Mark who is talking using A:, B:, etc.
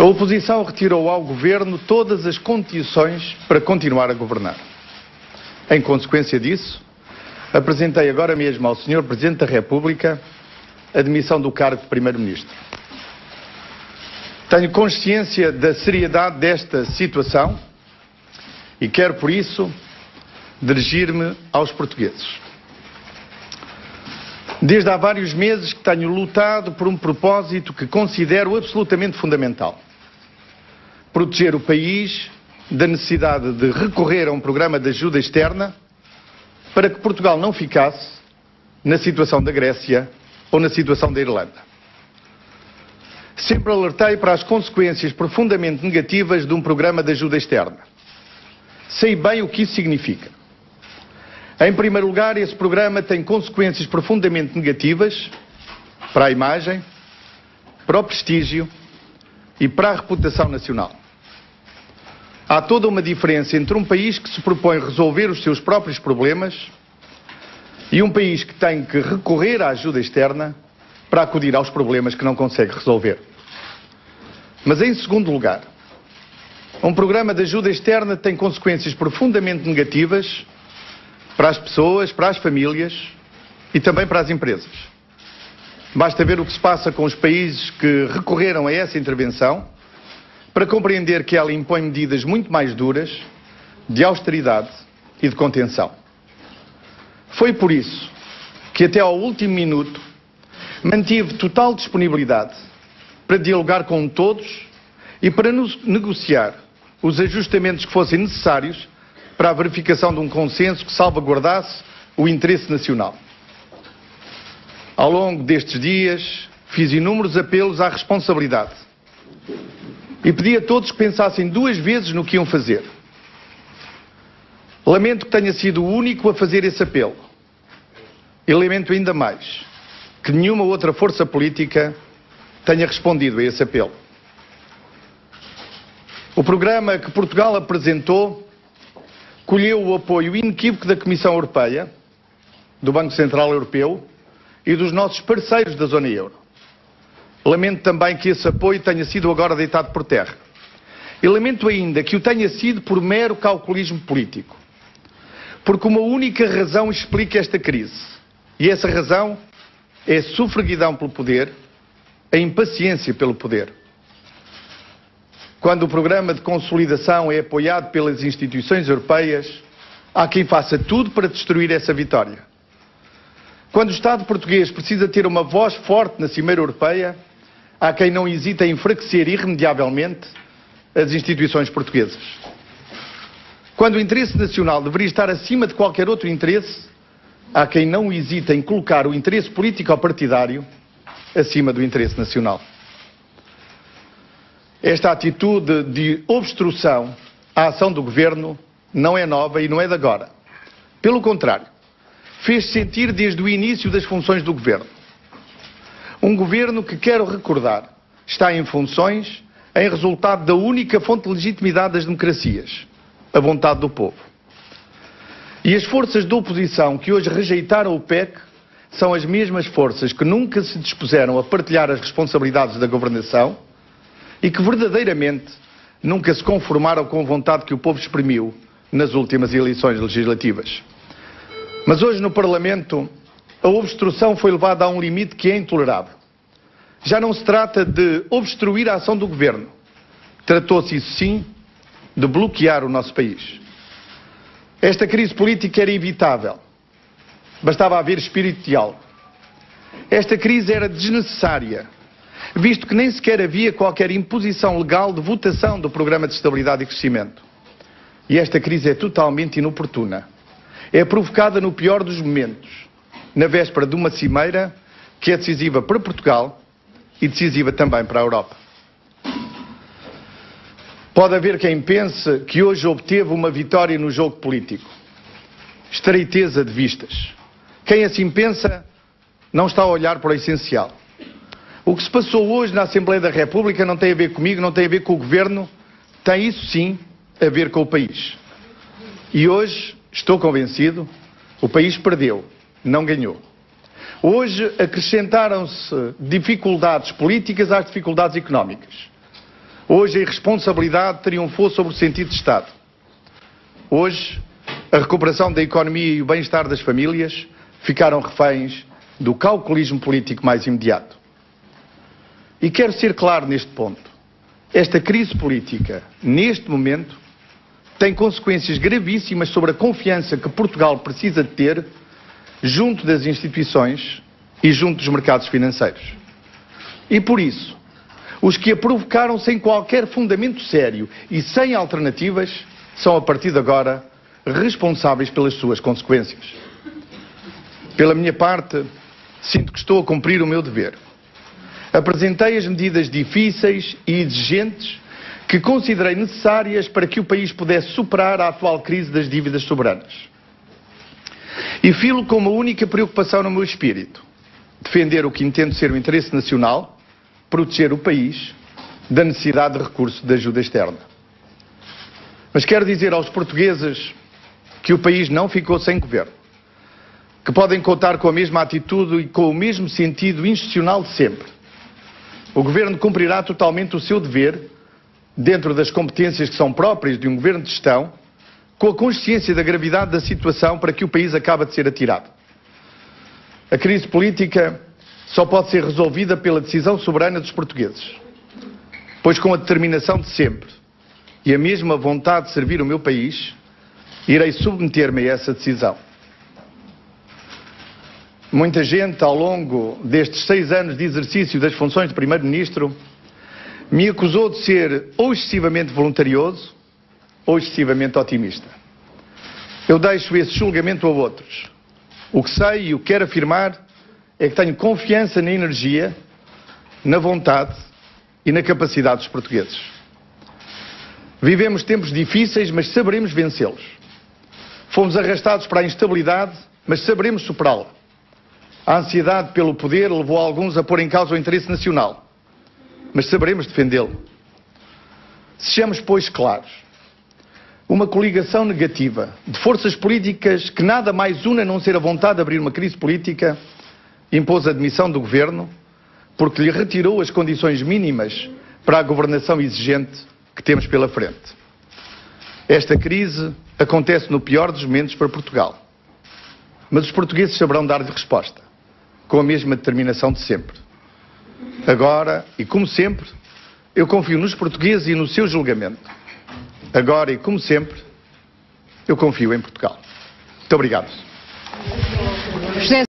A: oposição retirou ao Governo todas as condições para continuar a governar. Em consequência disso, apresentei agora mesmo ao Sr. Presidente da República a demissão do cargo de Primeiro-Ministro. Tenho consciência da seriedade desta situação e quero, por isso, dirigir-me aos portugueses. Desde há vários meses que tenho lutado por um propósito que considero absolutamente fundamental: proteger o país da necessidade de recorrer a um programa de ajuda externa para que Portugal não ficasse na situação da Grécia ou na situação da Irlanda. Sempre alertei para as consequências profundamente negativas de um programa de ajuda externa. Sei bem o que isso significa. Em primeiro lugar, esse programa tem consequências profundamente negativas para a imagem, para o prestígio e para a reputação nacional. Há toda uma diferença entre um país que se propõe resolver os seus próprios problemas e um país que tem que recorrer à ajuda externa para acudir aos problemas que não consegue resolver. Mas, em segundo lugar, um programa de ajuda externa tem consequências profundamente negativas para as pessoas, para as famílias e também para as empresas. Basta ver o que se passa com os países que recorreram a essa intervenção para compreender que ela impõe medidas muito mais duras de austeridade e de contenção. Foi por isso que até ao último minuto mantive total disponibilidade para dialogar com todos e para negociar os ajustamentos que fossem necessários para a verificação de um consenso que salvaguardasse o interesse nacional. Ao longo destes dias, fiz inúmeros apelos à responsabilidade e pedi a todos que pensassem duas vezes no que iam fazer. Lamento que tenha sido o único a fazer esse apelo. E lamento ainda mais que nenhuma outra força política tenha respondido a esse apelo. O programa que Portugal apresentou colheu o apoio inequívoco da Comissão Europeia, do Banco Central Europeu e dos nossos parceiros da zona euro. Lamento também que esse apoio tenha sido agora deitado por terra. E lamento ainda que o tenha sido por mero calculismo político. Porque uma única razão explica esta crise. E essa razão é a sufraguidão pelo poder, a impaciência pelo poder. Quando o programa de consolidação é apoiado pelas instituições europeias, há quem faça tudo para destruir essa vitória. Quando o Estado português precisa ter uma voz forte na Cimeira Europeia, há quem não hesita em enfraquecer irremediavelmente as instituições portuguesas. Quando o interesse nacional deveria estar acima de qualquer outro interesse, há quem não hesita em colocar o interesse político ou partidário acima do interesse nacional. Esta atitude de obstrução à ação do Governo não é nova e não é de agora. Pelo contrário, fez-se sentir desde o início das funções do Governo. Um Governo que, quero recordar, está em funções em resultado da única fonte de legitimidade das democracias, a vontade do povo. E as forças de oposição que hoje rejeitaram o PEC são as mesmas forças que nunca se dispuseram a partilhar as responsabilidades da governação e que verdadeiramente nunca se conformaram com a vontade que o povo exprimiu nas últimas eleições legislativas. Mas hoje no Parlamento a obstrução foi levada a um limite que é intolerável. Já não se trata de obstruir a ação do Governo. Tratou-se, isso sim, de bloquear o nosso país. Esta crise política era evitável. Bastava haver espírito de diálogo. Esta crise era desnecessária, visto que nem sequer havia qualquer imposição legal de votação do Programa de Estabilidade e Crescimento. E esta crise é totalmente inoportuna. É provocada no pior dos momentos, na véspera de uma cimeira que é decisiva para Portugal e decisiva também para a Europa. Pode haver quem pense que hoje obteve uma vitória no jogo político. Estreiteza de vistas. Quem assim pensa não está a olhar para o essencial. O que se passou hoje na Assembleia da República não tem a ver comigo, não tem a ver com o Governo, tem isso sim a ver com o país. E hoje, estou convencido, o país perdeu, não ganhou. Hoje acrescentaram-se dificuldades políticas às dificuldades económicas. Hoje a irresponsabilidade triunfou sobre o sentido de Estado. Hoje a recuperação da economia e o bem-estar das famílias ficaram reféns do calculismo político mais imediato. E quero ser claro neste ponto. Esta crise política, neste momento, tem consequências gravíssimas sobre a confiança que Portugal precisa de ter junto das instituições e junto dos mercados financeiros. E por isso, os que a provocaram sem qualquer fundamento sério e sem alternativas são, a partir de agora, responsáveis pelas suas consequências. Pela minha parte, sinto que estou a cumprir o meu dever. Apresentei as medidas difíceis e exigentes que considerei necessárias para que o país pudesse superar a atual crise das dívidas soberanas. E filo com uma única preocupação no meu espírito: defender o que entendo ser o interesse nacional, proteger o país da necessidade de recurso de ajuda externa. Mas quero dizer aos portugueses que o país não ficou sem governo, que podem contar com a mesma atitude e com o mesmo sentido institucional de sempre. O Governo cumprirá totalmente o seu dever, dentro das competências que são próprias de um Governo de gestão, com a consciência da gravidade da situação para que o país acabe de ser atirado. A crise política só pode ser resolvida pela decisão soberana dos portugueses, pois com a determinação de sempre e a mesma vontade de servir o meu país, irei submeter-me a essa decisão. Muita gente, ao longo destes 6 anos de exercício das funções de Primeiro-Ministro, me acusou de ser ou excessivamente voluntarioso ou excessivamente otimista. Eu deixo esse julgamento a outros. O que sei e o que quero afirmar é que tenho confiança na energia, na vontade e na capacidade dos portugueses. Vivemos tempos difíceis, mas saberemos vencê-los. Fomos arrastados para a instabilidade, mas saberemos superá-la. A ansiedade pelo poder levou alguns a pôr em causa o interesse nacional, mas saberemos defendê-lo. Sejamos, pois, claros. Uma coligação negativa de forças políticas que nada mais une a não ser a vontade de abrir uma crise política impôs a demissão do Governo porque lhe retirou as condições mínimas para a governação exigente que temos pela frente. Esta crise acontece no pior dos momentos para Portugal, mas os portugueses saberão dar-lhe resposta, com a mesma determinação de sempre. Agora, e como sempre, eu confio nos portugueses e no seu julgamento. Agora, e como sempre, eu confio em Portugal. Muito obrigado.